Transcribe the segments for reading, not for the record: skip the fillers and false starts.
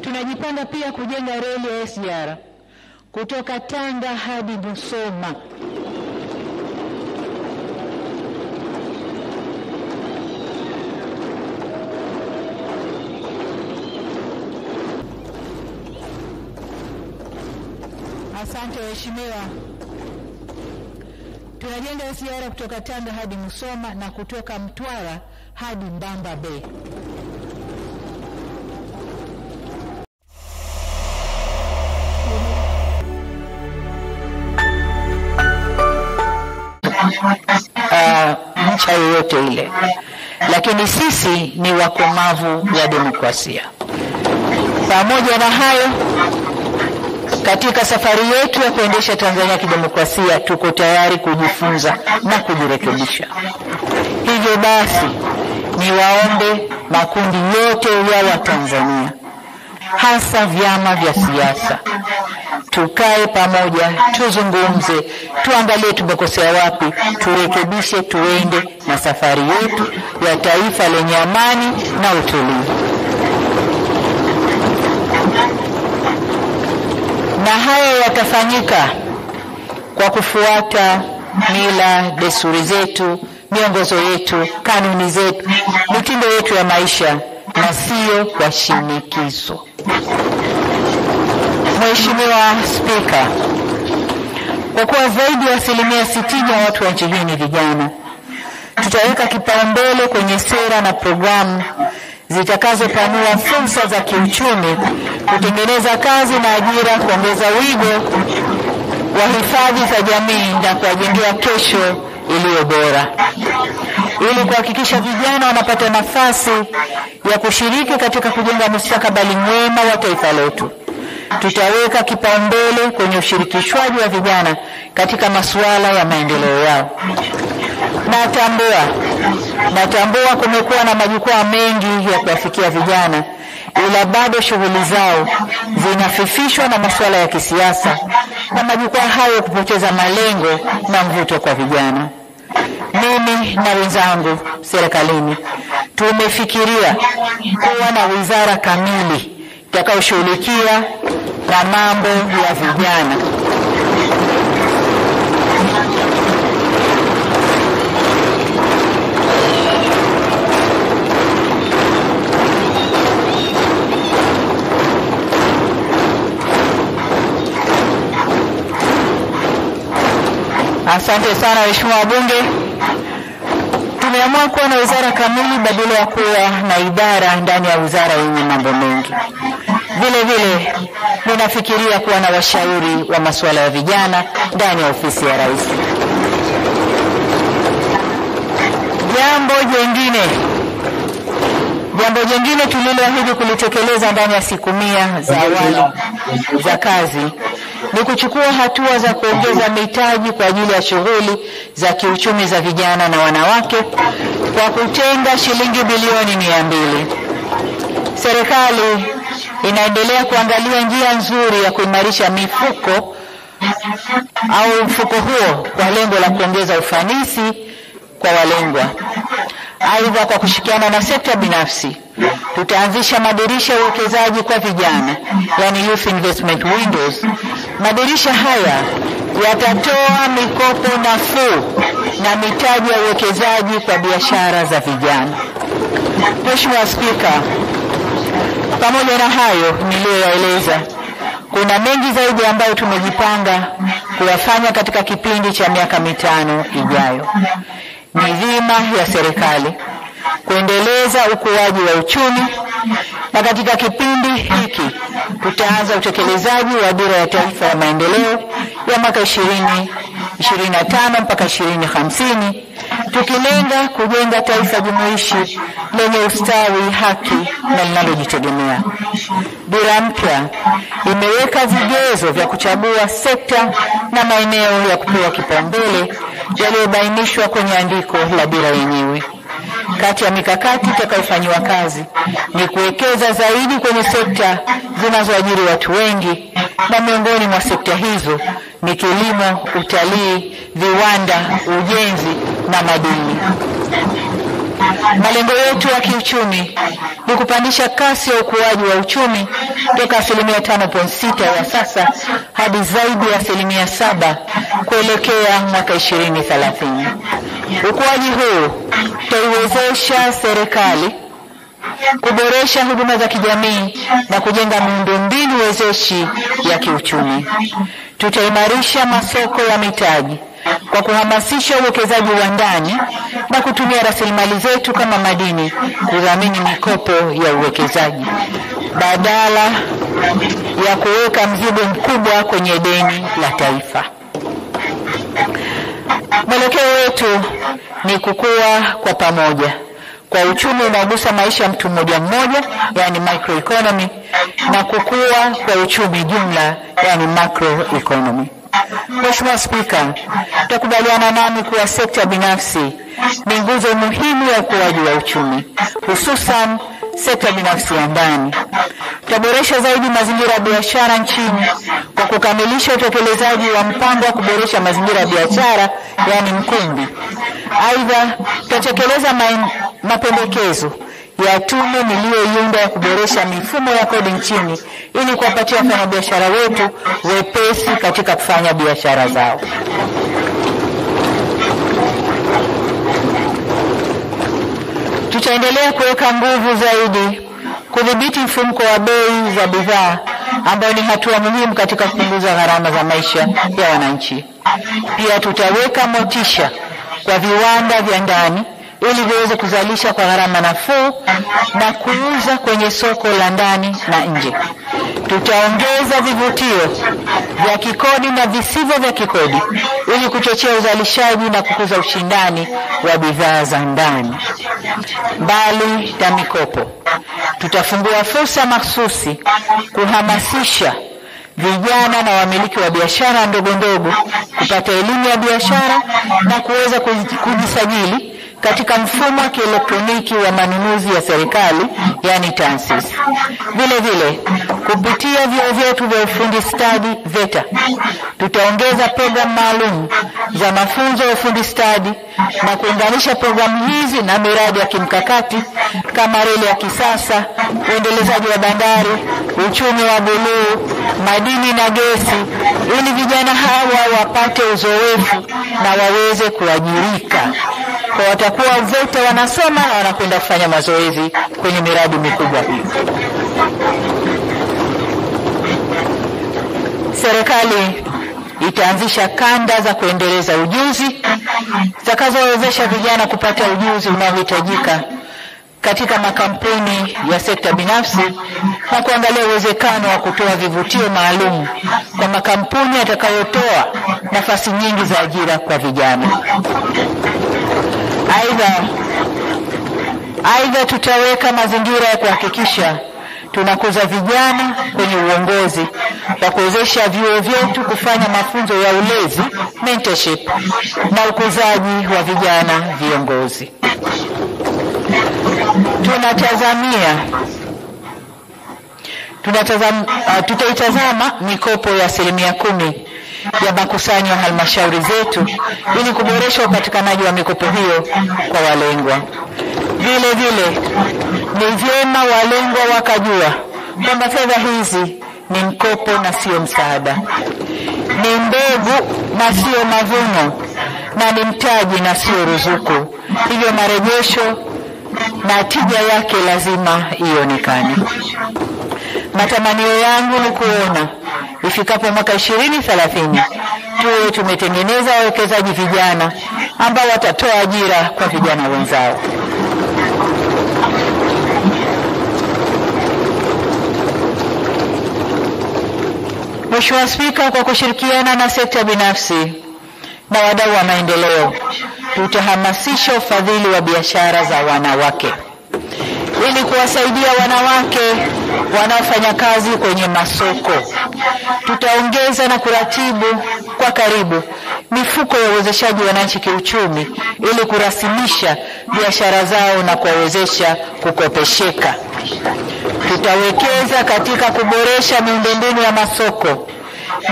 Tunajipanga pia kujenga reli ya SGR kutoka Tanga hadi Musoma. Asante waheshimiwa. Tunajenga SGR kutoka Tanga hadi Musoma na kutoka Mtwara hadi Mbamba Bay. Nchi yoyote ile, lakini sisi ni wakomavu wa demokrasia. Pamoja na hayo, katika safari yetu ya kuendesha Tanzania kidemokrasia, tuko tayari kujifunza na kujirekebisha. Hivyo basi, niwaombe makundi yote ya Watanzania, hasa vyama vya siasa, tukae pamoja, tuzungumze, tuangalie tumekosea wapi, turekebishe, tuende na safari yetu ya taifa lenye amani na utulivu. Na haya yatafanyika kwa kufuata mila, desturi zetu, miongozo yetu, kanuni zetu, mitindo yetu ya maisha, na sio kwa shinikizo. Mheshimiwa Spika, kwa kuwa zaidi ya 60% ya watu wa nchi hii ni vijana, tutaweka kipaumbele kwenye sera na programu zitakazopanua fursa za kiuchumi, kutengeneza kazi na ajira, kuongeza wigo wa hifadhi za jamii na kuwajengea kesho iliyo bora. Ili kuhakikisha vijana wanapata nafasi ya kushiriki katika kujenga mustakabali mwema wa taifa letu, tutaweka kipaumbele kwenye ushirikishwaji wa vijana katika masuala ya maendeleo yao. Natambua kumekuwa na majukwaa mengi ya kuwafikia vijana, ila bado shughuli zao zinafifishwa na masuala ya kisiasa, na majukwaa hayo kupoteza malengo na mvuto kwa vijana. Mimi na wenzangu serikalini tumefikiria kuwa na wizara kamili itakayoshughulikia na mambo ya vijana. Asante sana waheshimiwa wabunge. Tumeamua kuwa na wizara kamili badala ya kuwa na idara ndani ya wizara yenye mambo mengi. Vile vile ninafikiria kuwa na washauri wa masuala ya vijana ndani ya ofisi ya Rais. Jambo jingine tuliloahidi kulitekeleza ndani ya siku 100 za awali za kazi ni kuchukua hatua za kuongeza mitaji kwa ajili ya shughuli za kiuchumi za vijana na wanawake kwa kutenga shilingi bilioni 200. Serikali inaendelea kuangalia njia nzuri ya kuimarisha mfuko huo kwa lengo la kuongeza ufanisi kwa walengwa. Aidha, kwa kushirikiana na sekta binafsi, tutaanzisha madirisha ya uwekezaji kwa vijana, yani Youth Investment Windows. Madirisha haya yatatoa mikopo nafuu na mitaji ya uwekezaji kwa biashara za vijana. Mheshimiwa Spika, pamoja na hayo niliyoyaeleza, kuna mengi zaidi ambayo tumejipanga kuyafanya katika kipindi cha miaka 5 ijayo. Ni dhima ya serikali kuendeleza ukuaji wa uchumi, na katika kipindi hiki tutaanza utekelezaji wa dira ya taifa ya maendeleo ya mwaka 2025 mpaka 2050, tukilenga kujenga taifa jumuishi lenye ustawi, haki na linalojitegemea. Dira mpya imeweka vigezo vya kuchagua sekta na maeneo ya kupewa kipaumbele yaliyobainishwa kwenye andiko la dira yenyewe. Kati ya mikakati itakayofanywa kazi ni kuwekeza zaidi kwenye sekta zinazoajiri watu wengi, na miongoni mwa sekta hizo ni kilimo, utalii, viwanda, ujenzi na madini. Malengo yetu ya kiuchumi ni kupandisha kasi ya ukuaji wa uchumi toka 5.6 ya sasa hadi zaidi ya 7 kuelekea mwaka 2030. Ukuaji huu utaiwezesha serikali kuboresha huduma za kijamii na kujenga miundombinu wezeshi ya kiuchumi. Tutaimarisha masoko ya mitaji kwa kuhamasisha uwekezaji wa ndani na kutumia rasilimali zetu kama madini kudhamini mikopo ya uwekezaji badala ya kuweka mzigo mkubwa kwenye deni la taifa. Mwelekeo wetu ni kukua kwa pamoja kwa uchumi unaogusa maisha ya mtu mmoja mmoja, yani microeconomy, na kukua kwa uchumi jumla, yani macroeconomy. Mheshimiwa Spika, tutakubaliana nami kuwa sekta binafsi ni nguzo muhimu ya ukuaji wa uchumi, hususan sekta binafsi ya ndani. Tutaboresha zaidi mazingira ya biashara nchini kwa kukamilisha utekelezaji wa mpango wa kuboresha mazingira ya biashara, yani mkumbi. Aidha, tutatekeleza mapendekezo ya tume niliyoiunda ya kuboresha mifumo ya kodi nchini ili kuwapatia wafanyabiashara wetu wepesi katika kufanya biashara zao. Tutaendelea kuweka nguvu zaidi kudhibiti mfumuko wa bei za bidhaa, ambayo ni hatua muhimu katika kupunguza gharama za maisha ya wananchi. Pia tutaweka motisha kwa viwanda vya ndani ili viweze kuzalisha kwa gharama nafuu na kuuza kwenye soko la ndani na nje. Tutaongeza vivutio vya kikodi na visivyo vya kikodi ili kuchochea uzalishaji na kukuza ushindani wa bidhaa za ndani. Mbali na mikopo, tutafungua fursa mahsusi kuhamasisha vijana na wamiliki wa biashara ndogo ndogo kupata elimu ya biashara na kuweza kujisajili katika mfumo wa kielektroniki wa manunuzi ya serikali, yani TANSIS. Vile vile, kupitia vyuo vyetu vya ufundi stadi VETA, tutaongeza programu maalum za mafunzo ya ufundi stadi na kuunganisha programu hizi na miradi ya kimkakati kama reli ya kisasa, uendelezaji wa bandari, uchumi wa buluu, madini na gesi, ili vijana hawa wapate uzoefu na waweze kuajirika. Kwa watakuwa VETA wanasoma na wanakwenda kufanya mazoezi kwenye miradi mikubwa hii. Serikali itaanzisha kanda za kuendeleza ujuzi zitakazowezesha vijana kupata ujuzi unaohitajika katika makampuni ya sekta binafsi na kuangalia uwezekano wa kutoa vivutio maalum kwa makampuni yatakayotoa nafasi nyingi za ajira kwa vijana. Aidha, tutaweka mazingira ya kuhakikisha tunakuza vijana kwenye uongozi kwa kuwezesha vyuo vyetu kufanya mafunzo ya ulezi, mentorship, na ukuzaji wa vijana viongozi. Tutaitazama mikopo ya 10% ya makusanyo ya halmashauri zetu ili kuboresha upatikanaji wa mikopo hiyo kwa walengwa. Vile vile, ni vyema walengwa wakajua kwamba fedha hizi ni mkopo na sio msaada, ni mbegu na sio mavuno, na ni mtaji na sio ruzuku. Hivyo marejesho na tija yake lazima ionekane. Matamanio yangu ni kuona ifikapo mwaka 2030 tuwe tumetengeneza wawekezaji vijana ambao watatoa ajira kwa vijana wenzao. Mheshimiwa Spika, kwa kushirikiana na sekta binafsi na wadau wa maendeleo, tutahamasisha ufadhili wa biashara za wanawake ili kuwasaidia wanawake wanaofanya kazi kwenye masoko. Tutaongeza na kuratibu kwa karibu mifuko ya uwezeshaji wananchi kiuchumi ili kurasimisha biashara zao na kuwawezesha kukopesheka. Tutawekeza katika kuboresha miundombinu ya masoko,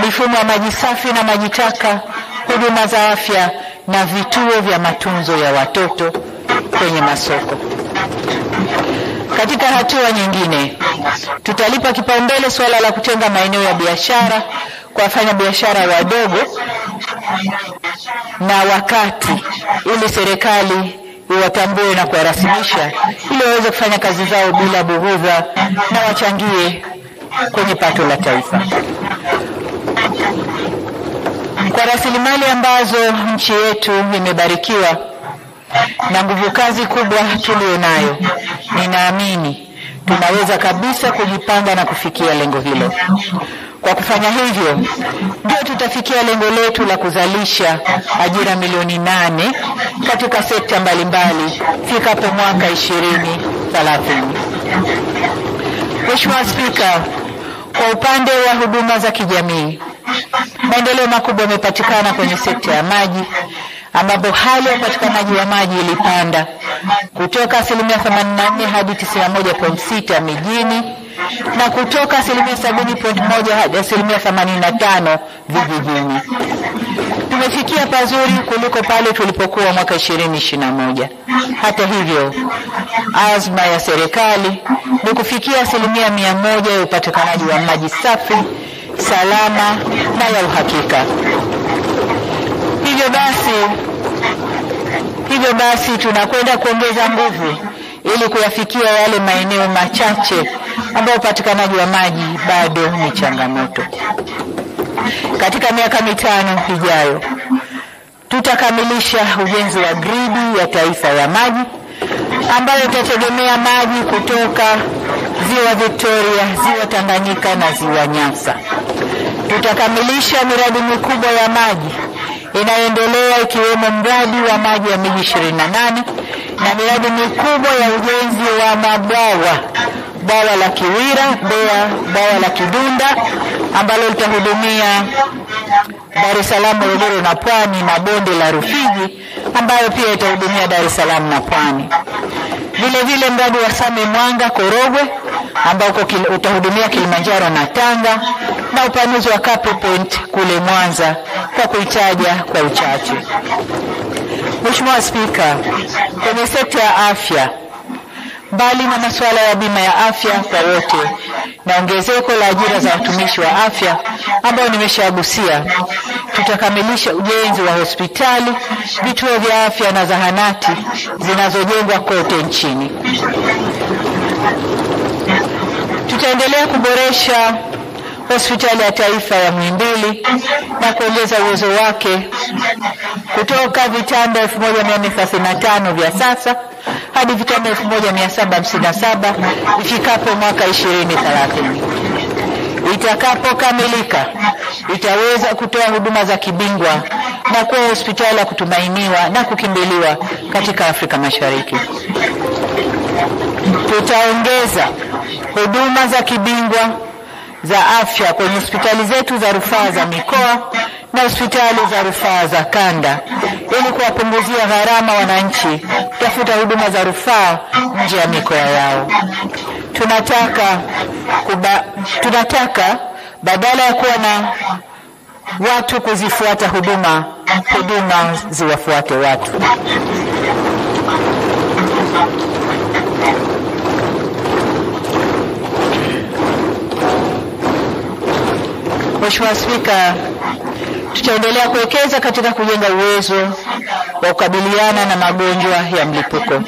mifumo ya maji safi na maji taka, huduma za afya na vituo vya matunzo ya watoto kwenye masoko. Katika hatua nyingine, tutalipa kipaumbele suala la kutenga maeneo ya biashara kwa wafanya biashara wadogo na wakati, ili serikali iwatambue na kuwarasimisha ili waweze kufanya kazi zao bila bughudha na wachangie kwenye pato la taifa. Kwa rasilimali ambazo nchi yetu imebarikiwa na nguvu kazi kubwa tulionayo, ninaamini tunaweza kabisa kujipanga na kufikia lengo hilo. Kwa kufanya hivyo, ndio tutafikia lengo letu la kuzalisha ajira milioni 8 katika sekta mbalimbali fikapo mwaka 2030. Mheshimiwa Spika, kwa upande wa huduma za kijamii, maendeleo makubwa yamepatikana kwenye sekta ya maji, ambapo hali ya upatikanaji wa maji ilipanda kutoka 84% hadi 91.6 mijini na kutoka 70.1 hadi 85% vijijini. Tumefikia pazuri kuliko pale tulipokuwa mwaka 2021. Hata hivyo, azma ya serikali ni kufikia 100% ya upatikanaji wa maji safi, salama na ya uhakika. Hivyo basi tunakwenda kuongeza nguvu ili kuyafikia yale maeneo machache ambayo upatikanaji wa maji bado ni changamoto. Katika miaka 5 ijayo, tutakamilisha ujenzi wa gridi ya taifa ya maji ambayo itategemea maji kutoka Ziwa Victoria, Ziwa Tanganyika na Ziwa Nyasa. Tutakamilisha miradi mikubwa ya maji inayoendelea ikiwemo mradi wa maji ya miji 28 na miradi mikubwa ya ujenzi wa mabwawa, bwawa la Kiwira, bwawa la Kidunda ambalo litahudumia Dar es Salaam, Morogoro na Pwani, na bonde la Rufiji ambayo pia itahudumia Dar es Salaam na Pwani. Vile vile mradi wa Same Mwanga Korogwe ambao utahudumia Kilimanjaro na Tanga, na upanuzi wa Capri Point kule Mwanza, kwa kuitaja kwa uchache. Mheshimiwa Spika, kwenye sekta ya afya, mbali na masuala ya bima ya afya kwa wote na ongezeko la ajira za watumishi wa afya ambao nimeshagusia, tutakamilisha ujenzi wa hospitali, vituo vya afya na zahanati zinazojengwa kote nchini. Tutaendelea kuboresha hospitali ya taifa ya Muhimbili na kuongeza uwezo wake kutoka vitanda 1435 vya sasa hadi vitanda 1757 ifikapo mwaka 2030. Itakapokamilika, itaweza kutoa huduma za kibingwa na kuwa hospitali ya kutumainiwa na kukimbiliwa katika Afrika Mashariki. Tutaongeza huduma za kibingwa za afya kwenye hospitali zetu za rufaa za mikoa na hospitali za rufaa za kanda ili kuwapunguzia gharama wananchi kutafuta huduma za rufaa nje ya mikoa yao. Tunataka badala ya kuwa na watu kuzifuata huduma ziwafuate watu. Mheshimiwa Spika, tutaendelea kuwekeza katika kujenga uwezo wa kukabiliana na magonjwa ya mlipuko.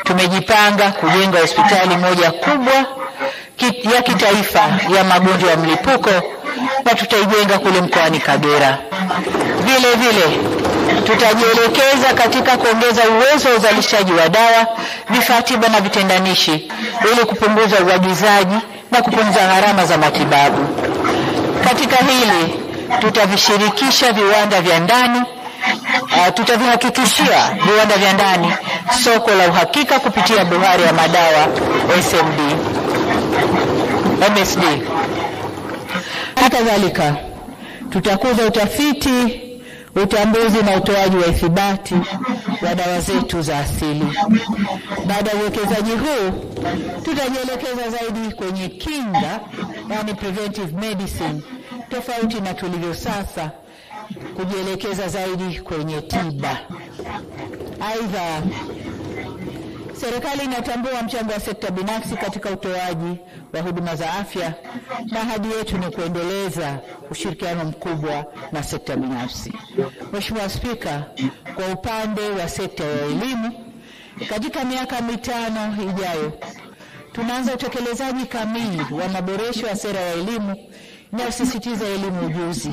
Tumejipanga kujenga hospitali moja kubwa ya kitaifa ya magonjwa ya mlipuko na tutaijenga kule mkoani Kagera. Vile vile tutajielekeza katika kuongeza uwezo wa uzalishaji wa dawa, vifaa tiba na vitendanishi ili kupunguza uagizaji na kupunguza gharama za matibabu. Katika hili tutavishirikisha viwanda vya ndani, tutavihakikishia viwanda vya ndani soko la uhakika kupitia Buhari ya madawa MSD. Kadhalika tutakuza utafiti, utambuzi na utoaji wa ithibati wa dawa zetu za asili. Baada ya uwekezaji huu, tutajielekeza zaidi kwenye kinga, yani preventive medicine, tofauti na tulivyo sasa kujielekeza zaidi kwenye tiba. Aidha, Serikali inatambua mchango wa sekta binafsi katika utoaji wa huduma za afya, na ahadi yetu ni kuendeleza ushirikiano mkubwa na sekta binafsi. Mheshimiwa Spika, kwa upande wa sekta ya elimu, katika miaka 5 ijayo tunaanza utekelezaji kamili wa maboresho ya sera ya elimu inayosisitiza elimu ujuzi.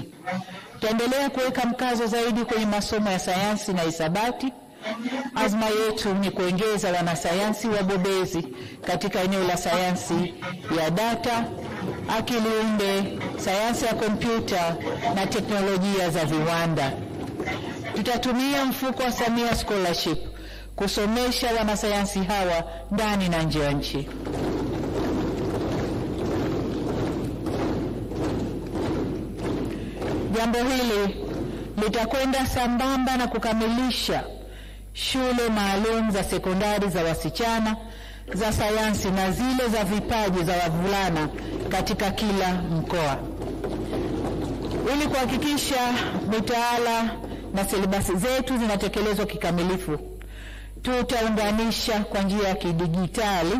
Tutaendelea kuweka mkazo zaidi kwenye masomo ya sayansi na hisabati. Azma yetu ni kuongeza wanasayansi wabobezi katika eneo la sayansi ya data, akili unde, sayansi ya kompyuta na teknolojia za viwanda. Tutatumia mfuko wa Samia Scholarship kusomesha wanasayansi hawa ndani na nje ya nchi. Jambo hili litakwenda sambamba na kukamilisha shule maalum za sekondari za wasichana za sayansi na zile za vipaji za wavulana katika kila mkoa. Ili kuhakikisha mitaala na silibasi zetu zinatekelezwa kikamilifu, tutaunganisha kwa njia ya kidijitali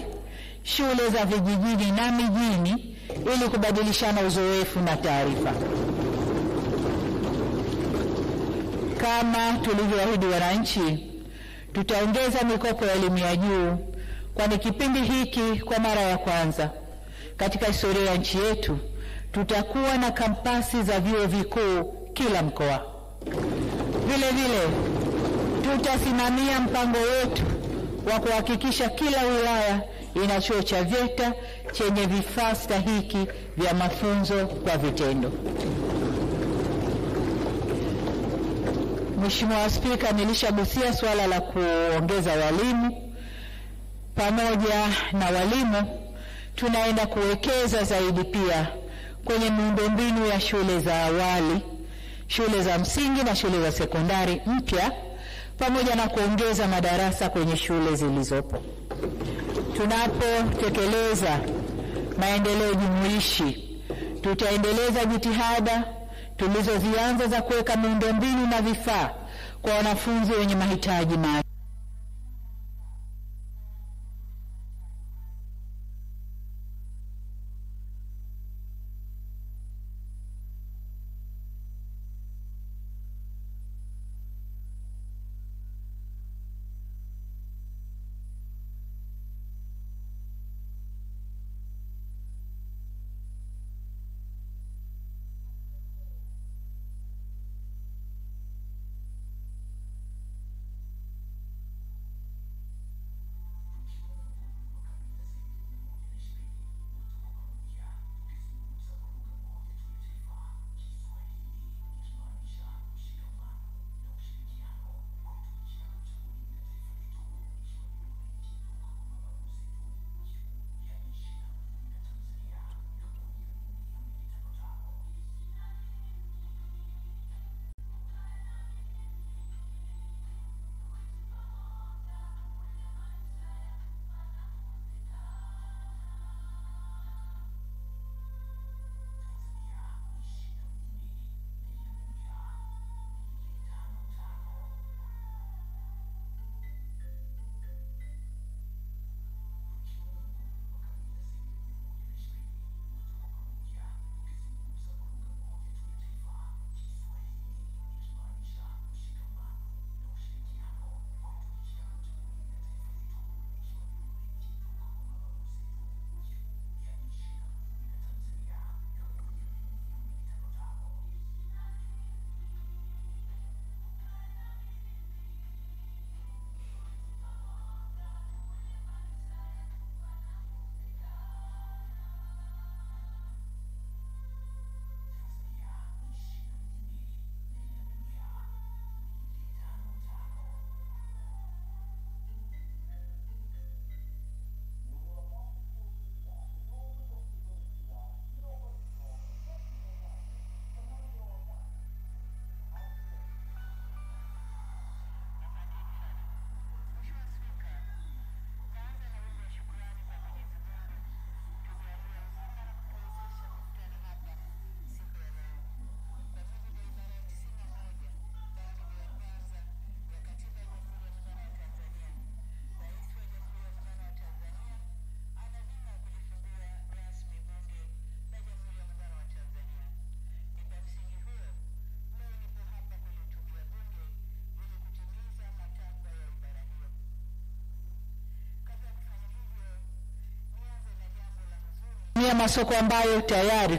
shule za vijijini na mijini ili kubadilishana uzoefu na taarifa. Kama tulivyoahidi wananchi, tutaongeza mikopo ya elimu ya juu, kwani kipindi hiki kwa mara ya kwanza katika historia ya nchi yetu tutakuwa na kampasi za vyuo vikuu kila mkoa. Vile vile tutasimamia mpango wetu wa kuhakikisha kila wilaya ina chuo cha VETA chenye vifaa stahiki vya mafunzo kwa vitendo. Mheshimiwa Spika, nilishagusia suala la kuongeza walimu. Pamoja na walimu, tunaenda kuwekeza zaidi pia kwenye miundombinu ya shule za awali, shule za msingi na shule za sekondari mpya, pamoja na kuongeza madarasa kwenye shule zilizopo. Tunapotekeleza maendeleo jumuishi, tutaendeleza jitihada tulizozianza za kuweka miundombinu na vifaa kwa wanafunzi wenye mahitaji maalum.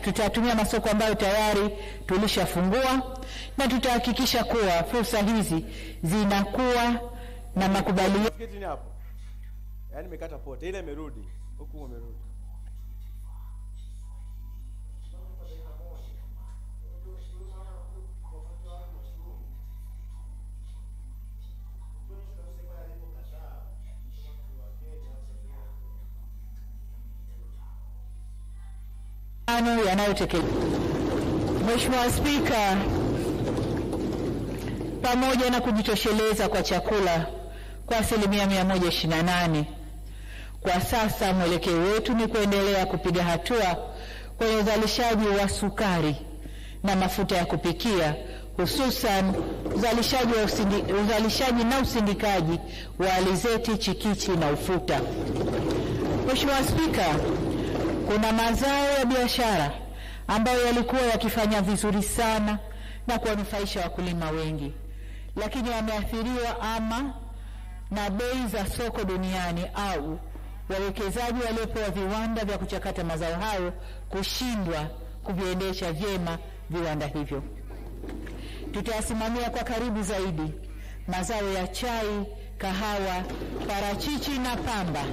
tutatumia masoko ambayo tayari tulishafungua, na tutahakikisha kuwa fursa hizi zinakuwa na makubaliano. Tiketi ni hapo. Yaani nimekata pote, ile imerudi. Huku imerudi. Yanayotekelezwa. Mheshimiwa Spika, pamoja na kujitosheleza kwa chakula kwa 128%, kwa sasa mwelekeo wetu ni kuendelea kupiga hatua kwenye uzalishaji wa sukari na mafuta ya kupikia, hususan uzalishaji na usindikaji wa alizeti, chikichi na ufuta. Mheshimiwa Spika, kuna mazao ya biashara ambayo yalikuwa yakifanya vizuri sana na kuwanufaisha wakulima wengi, lakini yameathiriwa ama na bei za soko duniani au wawekezaji waliopewa viwanda vya kuchakata mazao hayo kushindwa kuviendesha vyema viwanda hivyo. Tutayasimamia kwa karibu zaidi mazao ya chai, kahawa, parachichi na pamba,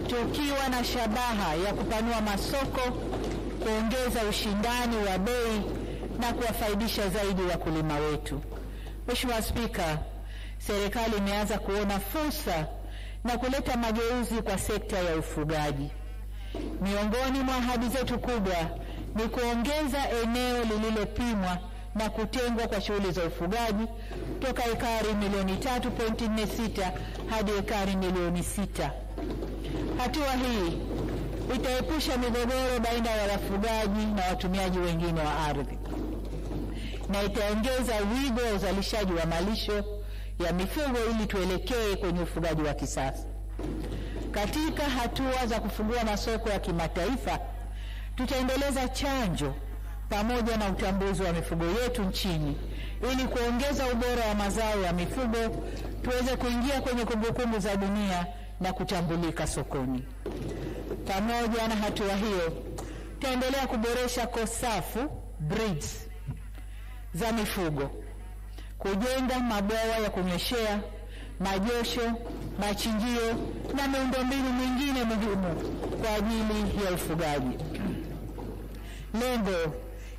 tukiwa na shabaha ya kupanua masoko, kuongeza ushindani wa bei na kuwafaidisha zaidi wakulima wetu. Mheshimiwa Spika, serikali imeanza kuona fursa na kuleta mageuzi kwa sekta ya ufugaji. Miongoni mwa ahadi zetu kubwa ni kuongeza eneo lililopimwa na kutengwa kwa shughuli za ufugaji toka ekari milioni 3.46 hadi ekari milioni 6. Hatua hii itaepusha migogoro baina ya wafugaji na watumiaji wengine wa ardhi, na itaongeza wigo wa uzalishaji wa malisho ya mifugo ili tuelekee kwenye ufugaji wa kisasa. Katika hatua za kufungua masoko ya kimataifa, tutaendeleza chanjo pamoja na utambuzi wa mifugo yetu nchini ili kuongeza ubora wa mazao ya mifugo, tuweze kuingia kwenye kumbukumbu za dunia na kutambulika sokoni. Pamoja na hatua hiyo, tutaendelea kuboresha kosafu breeds za mifugo, kujenga mabwawa ya kunyweshea, majosho, machinjio na miundombinu mingine muhimu kwa ajili ya ufugaji. Lengo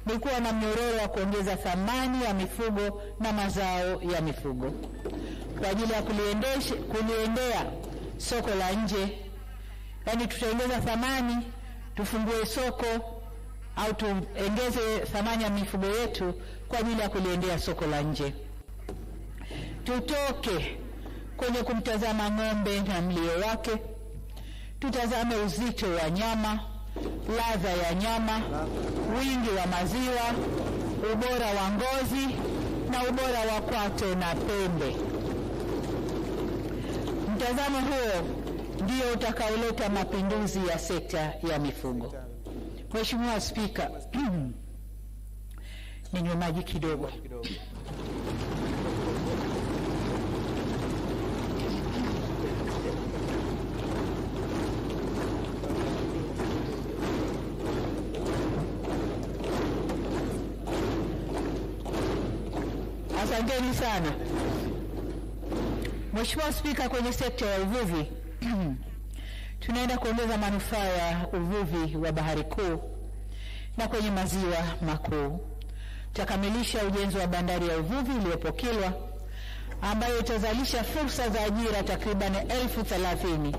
ni kuwa na mnyororo wa kuongeza thamani ya mifugo na mazao ya mifugo kwa ajili ya kuliendea soko la nje. Yaani tutaongeza thamani, tufungue soko au tuongeze thamani ya mifugo yetu kwa ajili ya kuliendea soko la nje. Tutoke kwenye kumtazama ng'ombe na mlio wake, tutazame uzito wa nyama, ladha ya nyama, wingi wa maziwa, ubora wa ngozi na ubora wa kwato na pembe. Mtazamo huo ndio utakaoleta mapinduzi ya sekta ya mifugo. Mheshimiwa Spika, ninywe maji kidogo. Asanteni sana. Mheshimiwa Spika, kwenye sekta ya uvuvi tunaenda kuongeza manufaa ya uvuvi wa Bahari Kuu na kwenye maziwa makuu. Tutakamilisha ujenzi wa bandari ya uvuvi iliyopo Kilwa ambayo itazalisha fursa za ajira takriban 30,000.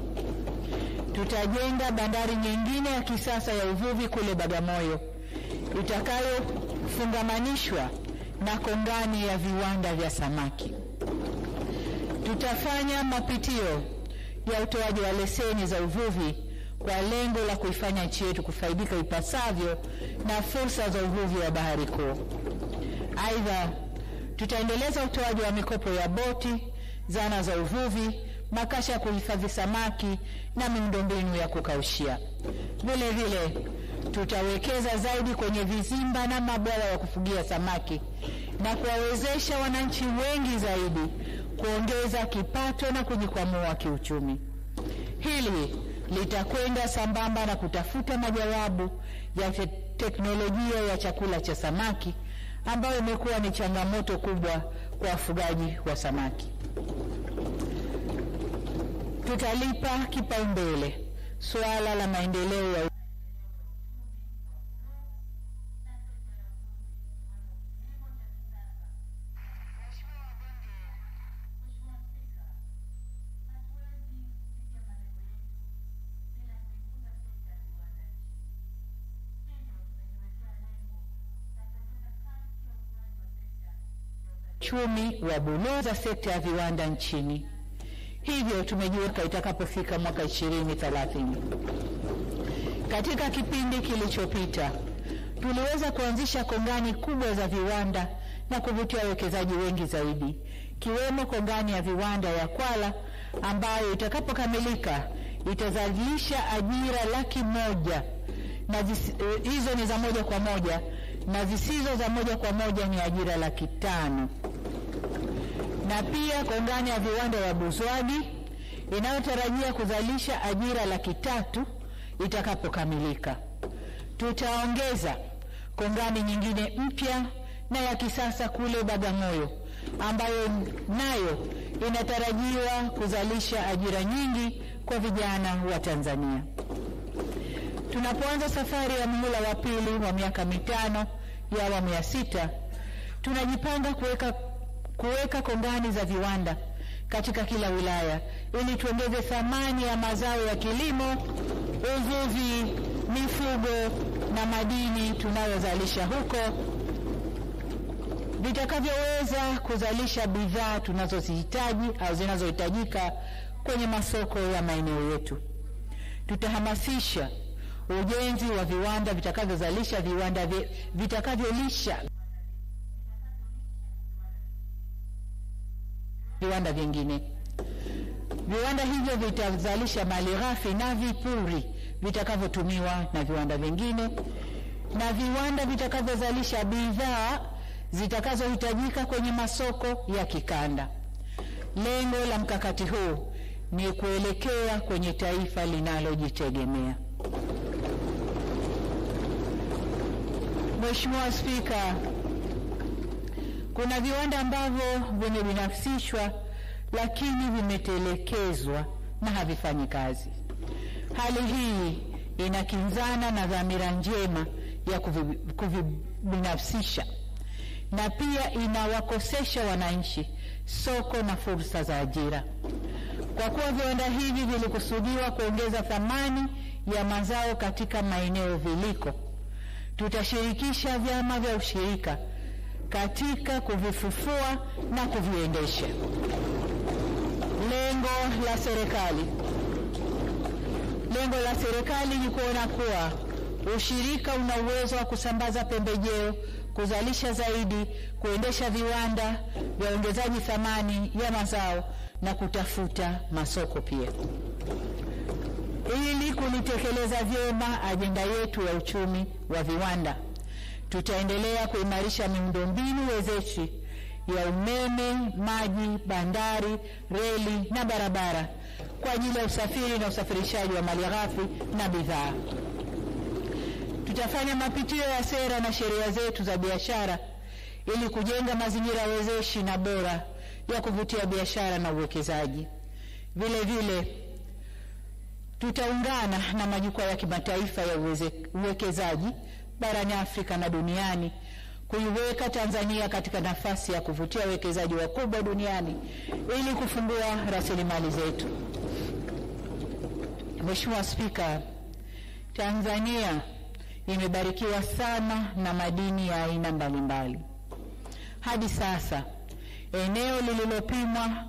Tutajenga bandari nyingine ya kisasa ya uvuvi kule Bagamoyo itakayofungamanishwa na kongani ya viwanda vya samaki. Tutafanya mapitio ya utoaji wa leseni za uvuvi kwa lengo la kuifanya nchi yetu kufaidika ipasavyo na fursa za uvuvi wa Bahari Kuu. Aidha, tutaendeleza utoaji wa mikopo ya boti, zana za uvuvi, makasha ya kuhifadhi samaki na miundombinu ya kukaushia. Vile vile tutawekeza zaidi kwenye vizimba na mabwawa ya kufugia samaki na kuwawezesha wananchi wengi zaidi kuongeza kipato na kujikwamua kiuchumi. Hili litakwenda sambamba na kutafuta majawabu ya teknolojia ya chakula cha samaki ambayo imekuwa ni changamoto kubwa kwa wafugaji wa samaki. Tutalipa kipaumbele suala la maendeleo ya uchumi wa buluu za sekta ya viwanda nchini. Hivyo tumejiweka itakapofika mwaka 2030. Katika kipindi kilichopita tuliweza kuanzisha kongani kubwa za viwanda na kuvutia wawekezaji wengi zaidi, kiwemo kongani ya viwanda ya Kwala ambayo itakapokamilika itazalisha ajira 100,000 na hizo ni za moja kwa moja, na zisizo za moja kwa moja ni ajira 500,000. Na pia kongani ya viwanda ya Buzwagi inayotarajia kuzalisha ajira 300,000 itakapokamilika. Tutaongeza kongani nyingine mpya na ya kisasa kule Bagamoyo ambayo nayo inatarajiwa kuzalisha ajira nyingi kwa vijana wa Tanzania. Tunapoanza safari ya muhula wa pili wa miaka 5 ya awamu ya 6, tunajipanga kuweka kongani za viwanda katika kila wilaya ili tuongeze thamani ya mazao ya kilimo, uvuvi, mifugo na madini tunayozalisha huko, vitakavyoweza kuzalisha bidhaa tunazozihitaji au zinazohitajika kwenye masoko ya maeneo yetu. Tutahamasisha ujenzi wa viwanda vitakavyozalisha vitakavyolisha viwanda vingine. Viwanda hivyo vitazalisha malighafi na vipuri vitakavyotumiwa na viwanda vingine, na viwanda vitakavyozalisha bidhaa zitakazohitajika kwenye masoko ya kikanda. Lengo la mkakati huu ni kuelekea kwenye taifa linalojitegemea. Mheshimiwa Spika, kuna viwanda ambavyo vimebinafsishwa lakini vimetelekezwa na havifanyi kazi. Hali hii inakinzana na dhamira njema ya kuvibinafsisha na pia inawakosesha wananchi soko na fursa za ajira. Kwa kuwa viwanda hivi vilikusudiwa kuongeza thamani ya mazao katika maeneo viliko, tutashirikisha vyama vya ushirika katika kuvifufua na kuviendesha. Lengo la serikali ni kuona kuwa ushirika una uwezo wa kusambaza pembejeo, kuzalisha zaidi, kuendesha viwanda vya ongezaji thamani ya mazao na kutafuta masoko pia. Ili kulitekeleza vyema ajenda yetu ya uchumi wa viwanda, tutaendelea kuimarisha miundombinu wezeshi ya umeme, maji, bandari, reli na barabara kwa ajili ya usafiri na usafirishaji wa malighafi na bidhaa. Tutafanya mapitio ya sera na sheria zetu za biashara ili kujenga mazingira wezeshi na bora ya kuvutia biashara na uwekezaji. Vile vile tutaungana na majukwaa ya kimataifa ya uwekezaji barani Afrika na duniani kuiweka Tanzania katika nafasi ya kuvutia wawekezaji wakubwa duniani ili kufungua rasilimali zetu. Mheshimiwa Spika, Tanzania imebarikiwa sana na madini ya aina mbalimbali. Hadi sasa eneo lililopimwa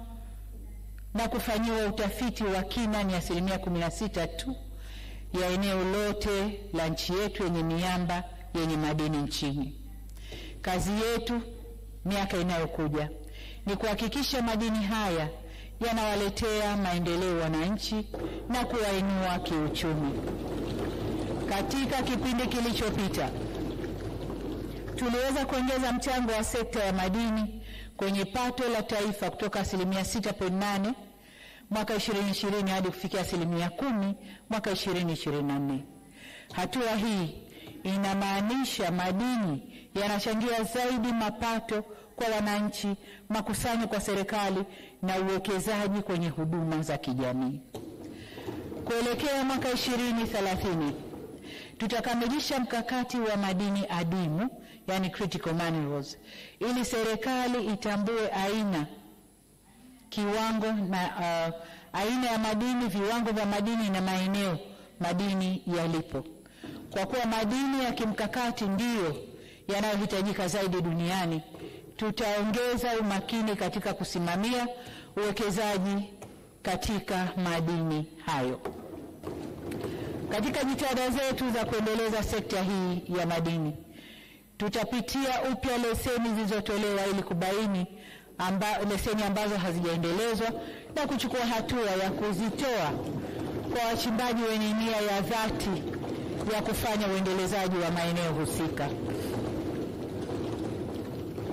na kufanyiwa utafiti wa kina ni 16% tu ya eneo lote la nchi yetu yenye miamba yenye madini nchini. Kazi yetu miaka inayokuja ni kuhakikisha madini haya yanawaletea maendeleo wananchi na kuwainua kiuchumi. Katika kipindi kilichopita tuliweza kuongeza mchango wa sekta ya madini kwenye pato la taifa kutoka 6.8 mwaka 2020 hadi kufikia 10% mwaka 2024. Hatua hii inamaanisha madini yanachangia zaidi mapato kwa wananchi, makusanyo kwa serikali na uwekezaji kwenye huduma za kijamii. Kuelekea mwaka 2030 tutakamilisha mkakati wa madini adimu, yani critical minerals, ili serikali itambue aina ya madini, viwango vya madini na maeneo madini yalipo. Kwa kuwa madini ya kimkakati ndiyo yanayohitajika zaidi duniani, tutaongeza umakini katika kusimamia uwekezaji katika madini hayo. Katika jitihada zetu za kuendeleza sekta hii ya madini, tutapitia upya leseni zilizotolewa ili kubaini leseni ambazo hazijaendelezwa na kuchukua hatua ya kuzitoa kwa wachimbaji wenye nia ya dhati ya kufanya uendelezaji wa maeneo husika.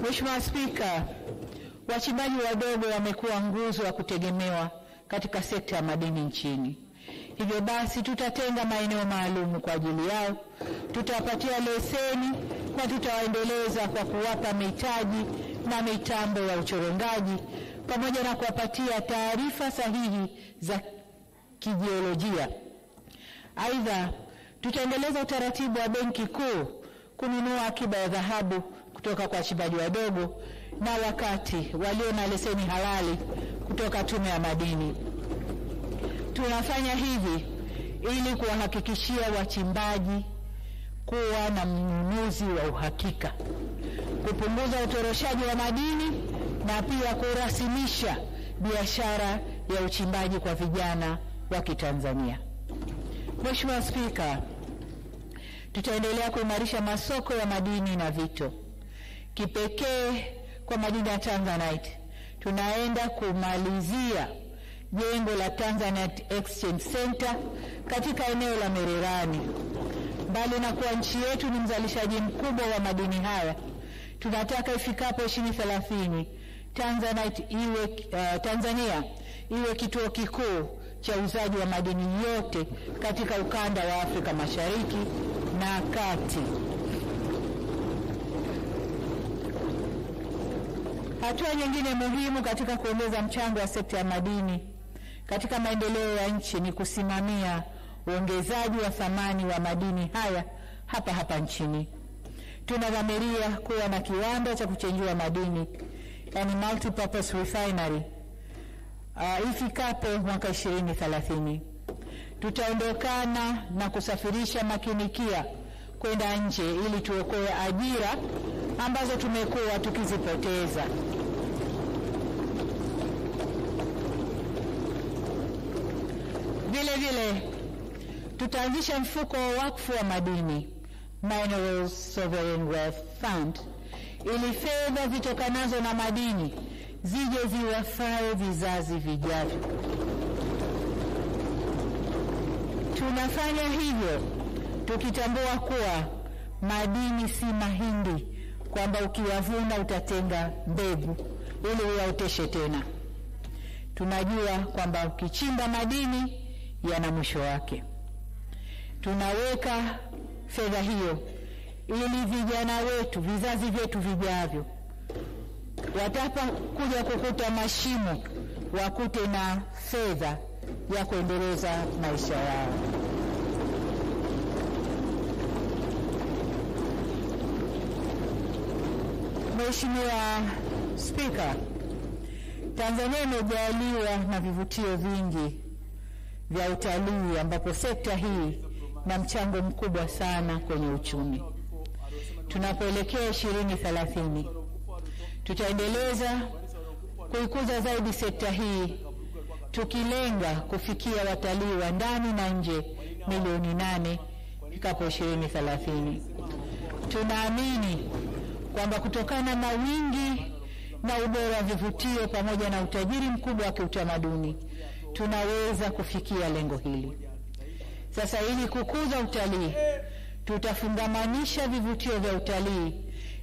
Mheshimiwa Spika, wachimbaji wadogo wamekuwa nguzo ya kutegemewa katika sekta ya madini nchini. Hivyo basi tutatenga maeneo maalum kwa ajili yao, tutawapatia leseni na tutawaendeleza kwa kuwapa mitaji na mitambo ya uchorongaji pamoja na kuwapatia taarifa sahihi za kijiolojia. Aidha, tutaendeleza utaratibu wa Benki Kuu kununua akiba ya dhahabu kutoka kwa wachimbaji wadogo na wakati walio na leseni halali kutoka Tume ya Madini. Tunafanya hivi ili kuwahakikishia wachimbaji kuwa na mnunuzi wa uhakika, kupunguza utoroshaji wa madini na pia kurasimisha biashara ya uchimbaji kwa vijana wa Kitanzania. Mheshimiwa Spika, tutaendelea kuimarisha masoko ya madini na vito. Kipekee kwa madini ya Tanzanite, tunaenda kumalizia jengo la Tanzanite Exchange Center katika eneo la Mererani. Mbali na kuwa nchi yetu ni mzalishaji mkubwa wa madini haya, tunataka ifikapo 2030 Tanzania iwe kituo kikuu cha uzaji wa madini yote katika ukanda wa Afrika Mashariki na Kati. Hatua nyingine muhimu katika kuongeza mchango wa sekta ya madini katika maendeleo ya nchi ni kusimamia uongezaji wa thamani wa madini haya hapa nchini. Tunadhamiria kuwa na kiwanda cha kuchenjua madini, yani multipurpose refinery, ifikapo mwaka 2030. Tutaondokana na kusafirisha makinikia kwenda nje ili tuokoe ajira ambazo tumekuwa tukizipoteza. Vile vile tutaanzisha mfuko wa wakfu wa madini, Minerals Sovereign Wealth Fund, ili fedha zitokanazo na madini zije ziwafae vizazi vijavyo. Tunafanya hivyo tukitambua kuwa madini si mahindi kwamba ukiyavuna utatenga mbegu ili uyaoteshe tena. Tunajua kwamba ukichimba madini yana mwisho wake. Tunaweka fedha hiyo ili vijana wetu, vizazi vyetu vijavyo, watapokuja kukuta mashimo wakute na fedha ya kuendeleza maisha yao. Mheshimiwa Spika, Tanzania imejaliwa na vivutio vingi vya utalii ambapo sekta hii na mchango mkubwa sana kwenye uchumi. Tunapoelekea 2030, tutaendeleza kuikuza zaidi sekta hii, tukilenga kufikia watalii wa ndani na nje milioni 8 ifikapo 2030. Tunaamini kwamba kutokana na wingi na ubora wa vivutio pamoja na utajiri mkubwa wa kiutamaduni, tunaweza kufikia lengo hili. Sasa ili kukuza utalii, tutafungamanisha vivutio vya utalii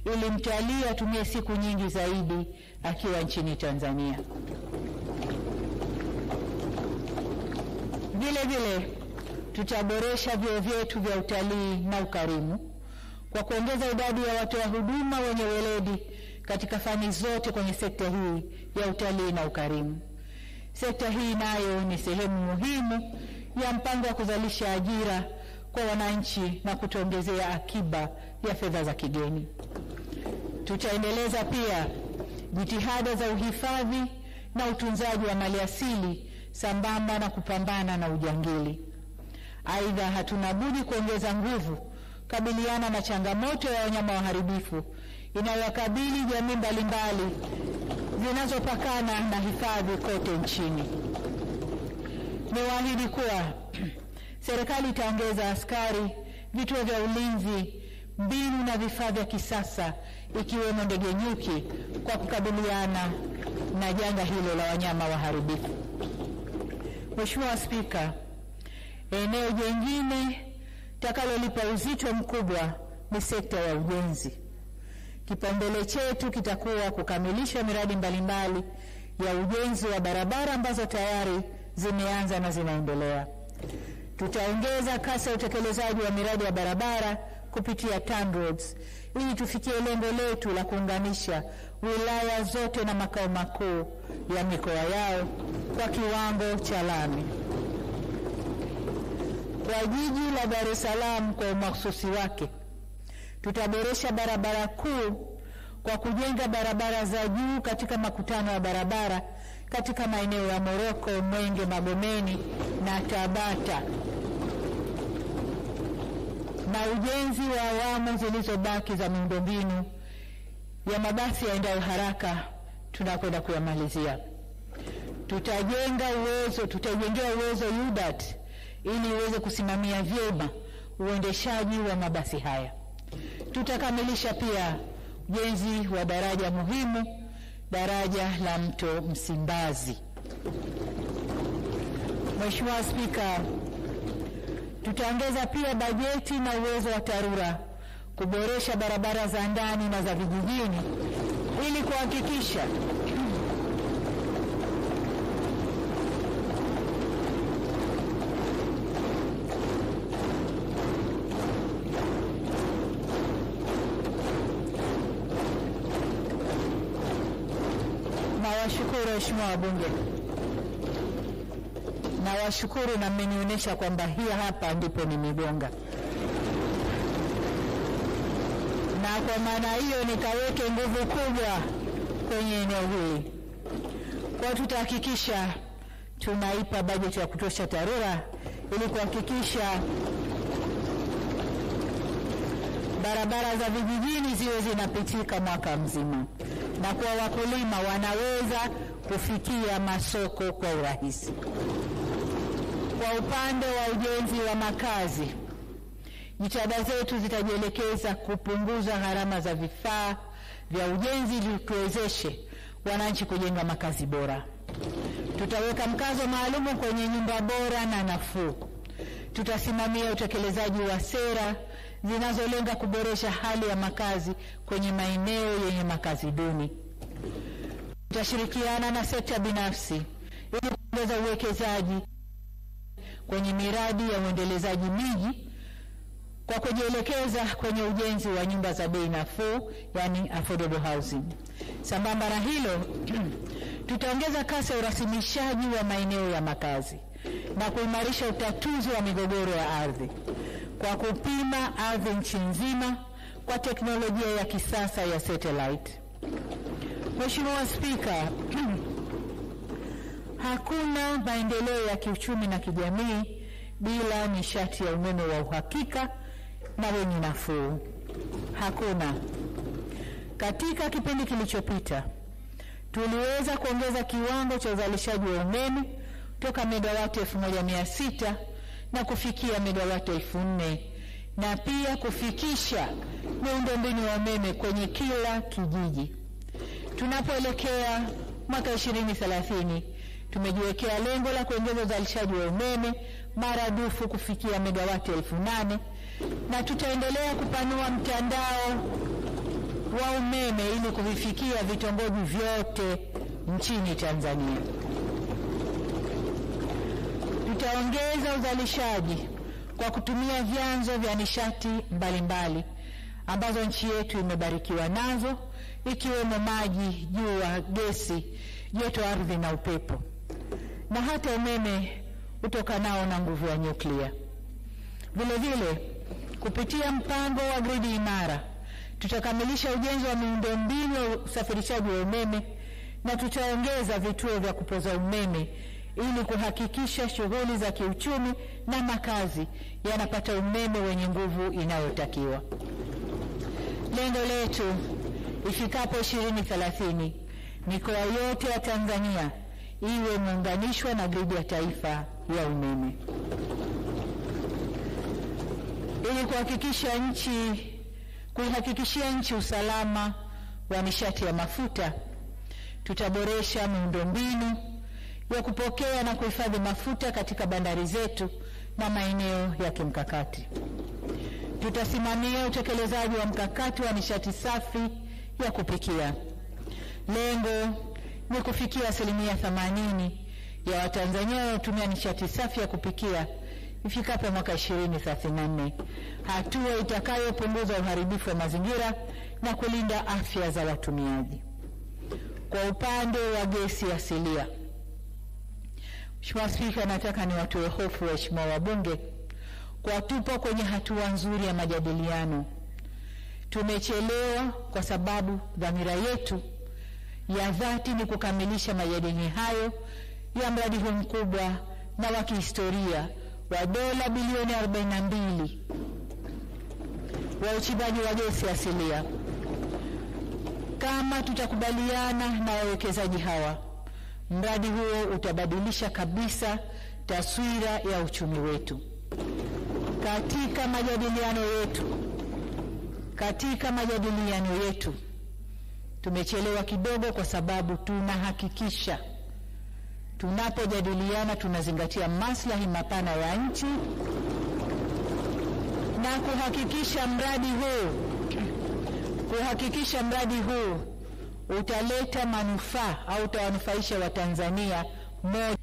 ili mtalii atumie siku nyingi zaidi akiwa nchini Tanzania. Vile vile tutaboresha vyuo vyetu vya utalii na ukarimu kwa kuongeza idadi ya watoa huduma wenye weledi katika fani zote kwenye sekta hii ya utalii na ukarimu. Sekta hii nayo ni sehemu muhimu ya mpango wa kuzalisha ajira kwa wananchi na kutuongezea akiba ya fedha za kigeni. Tutaendeleza pia jitihada za uhifadhi na utunzaji wa maliasili sambamba na kupambana na ujangili. Aidha, hatuna budi kuongeza nguvu kabiliana na changamoto ya wanyama waharibifu inayokabili jamii mbalimbali zinazopakana na hifadhi kote nchini. Niwaahidi kuwa serikali itaongeza askari, vituo vya ulinzi, mbinu na vifaa vya kisasa ikiwemo ndege nyuki kwa kukabiliana na janga hilo la wanyama waharibifu. Mheshimiwa Spika, eneo jingine takalolipa uzito mkubwa ni sekta ya ujenzi. Kipaumbele chetu kitakuwa kukamilisha miradi mbalimbali ya ujenzi wa barabara ambazo tayari zimeanza na zinaendelea. Tutaongeza kasi ya utekelezaji wa miradi ya barabara kupitia TANROADS ili tufikie lengo letu la kuunganisha wilaya zote na makao makuu ya mikoa yao kwa kiwango cha lami. Kwa jiji la Dar es Salaam kwa umahususi wake, tutaboresha barabara kuu kwa kujenga barabara za juu katika makutano ya barabara katika maeneo ya Moroko, Mwenge, Magomeni na Tabata, na ujenzi wa awamu zilizobaki za miundombinu ya mabasi yaendayo haraka tunakwenda kuyamalizia. Tutajengea uwezo UDART ili iweze kusimamia vyema uendeshaji wa mabasi haya. Tutakamilisha pia ujenzi wa daraja muhimu, daraja la mto Msimbazi. Mheshimiwa Spika, tutaongeza pia bajeti na uwezo wa TARURA kuboresha barabara za ndani na za vijijini ili kuhakikisha Nawashukuru Mheshimiwa wabunge. Nawashukuru na mmenionyesha kwamba hii hapa ndipo nimegonga. Na kwa maana hiyo nikaweke nguvu kubwa kwenye eneo hili. Kwa tutahakikisha tunaipa bajeti ya kutosha TARURA ili kuhakikisha barabara za vijijini ziwe zinapitika mwaka mzima na kwa wakulima wanaweza kufikia masoko kwa urahisi. Kwa upande wa ujenzi wa makazi, jitihada zetu zitajielekeza kupunguza gharama za vifaa vya ujenzi ili tuwezeshe wananchi kujenga makazi bora. Tutaweka mkazo maalumu kwenye nyumba bora na nafuu. Tutasimamia utekelezaji wa sera zinazolenga kuboresha hali ya makazi kwenye maeneo yenye makazi duni. Tutashirikiana na sekta binafsi ili kuongeza uwekezaji kwenye miradi ya uendelezaji miji kwa kujielekeza kwenye ujenzi wa nyumba za bei nafuu, yani affordable housing. Sambamba na hilo, tutaongeza kasi ya urasimishaji wa maeneo ya makazi na kuimarisha utatuzi wa migogoro ya ardhi kwa kupima ardhi nchi nzima kwa teknolojia ya kisasa ya satellite. Mheshimiwa Spika, hakuna maendeleo ya kiuchumi na kijamii bila nishati ya umeme wa uhakika na wenye nafuu. Hakuna. Katika kipindi kilichopita, tuliweza kuongeza kiwango cha uzalishaji wa umeme toka megawati 1600 na kufikia megawati 4000 na pia kufikisha miundombinu ya umeme kwenye kila kijiji. Tunapoelekea mwaka 2030, tumejiwekea lengo la kuongeza uzalishaji wa umeme maradufu kufikia megawati 8000 na tutaendelea kupanua mtandao wa umeme ili kuvifikia vitongoji vyote nchini Tanzania. Tutaongeza uzalishaji kwa kutumia vyanzo vya nishati mbalimbali ambazo nchi yetu imebarikiwa nazo, ikiwemo maji, jua, gesi, joto ardhi na upepo, na hata umeme utokanao na nguvu ya nyuklia. Vile vile, kupitia mpango wa gridi imara, tutakamilisha ujenzi wa miundombinu ya usafirishaji wa umeme na tutaongeza vituo vya kupoza umeme ili kuhakikisha shughuli za kiuchumi na makazi yanapata umeme wenye nguvu inayotakiwa. Lengo letu ifikapo 2030 mikoa yote ya Tanzania iwe imeunganishwa na gridi ya taifa ya umeme. Ili kuihakikishia nchi usalama wa nishati ya mafuta, tutaboresha miundombinu ya kupokea na kuhifadhi mafuta katika bandari zetu na maeneo ya kimkakati. Tutasimamia utekelezaji wa mkakati wa nishati safi ya kupikia. Lengo ni kufikia 80% ya Watanzania wanaotumia nishati safi ya kupikia ifikapo mwaka 2034, hatua itakayopunguza uharibifu wa mazingira na kulinda afya za watumiaji. Kwa upande wa gesi asilia, Mheshimiwa Spika, nataka niwatoe hofu waheshimiwa wabunge kwa tupo kwenye hatua nzuri ya majadiliano. Tumechelewa kwa sababu dhamira yetu ya dhati ni kukamilisha majadiliano hayo ya mradi huu mkubwa na wa kihistoria wa dola bilioni 42 wa uchimbaji wa gesi asilia. Kama tutakubaliana na wawekezaji hawa, mradi huo utabadilisha kabisa taswira ya uchumi wetu. Katika majadiliano yetu tumechelewa kidogo kwa sababu tunahakikisha tunapojadiliana tunazingatia maslahi mapana ya nchi na kuhakikisha mradi huu utaleta manufaa au utawanufaisha Watanzania moja.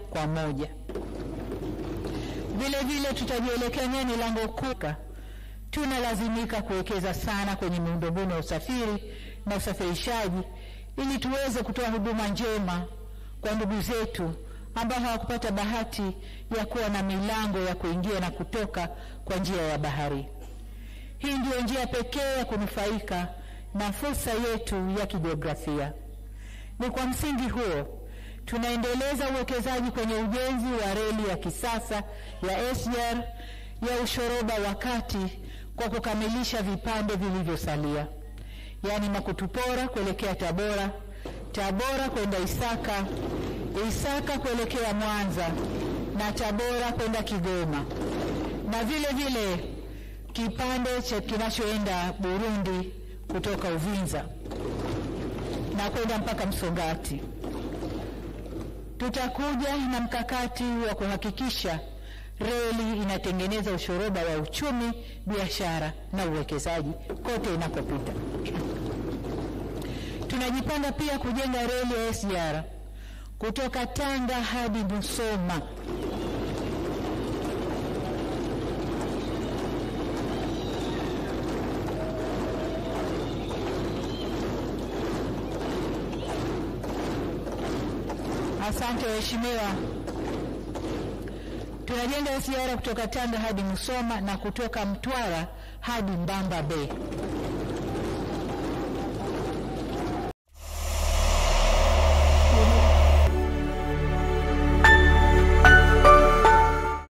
Kwa moja. Vile vile tutajielekea kwenye lango kuu. Tunalazimika kuwekeza sana kwenye miundombinu ya usafiri na usafirishaji ili tuweze kutoa huduma njema kwa ndugu zetu ambao hawakupata bahati ya kuwa na milango ya kuingia na kutoka kwa njia ya bahari. Hii ndio njia pekee ya kunufaika na fursa yetu ya kijiografia. Ni kwa msingi huo tunaendeleza uwekezaji kwenye ujenzi wa reli ya kisasa ya SGR ya ushoroba wa kati kwa kukamilisha vipande vilivyosalia, yaani Makutupora kuelekea Tabora, Tabora kwenda Isaka, Isaka kuelekea Mwanza na Tabora kwenda Kigoma, na vile vile kipande kinachoenda Burundi kutoka Uvinza na kwenda mpaka Msongati. Tutakuja na mkakati wa kuhakikisha reli inatengeneza ushoroba wa uchumi, biashara na uwekezaji kote inapopita. Tunajipanga pia kujenga reli ya SGR kutoka Tanga hadi Musoma. Asante waheshimiwa. Tunajenga SGR kutoka Tanga hadi Musoma na kutoka Mtwara hadi Mbamba Bay.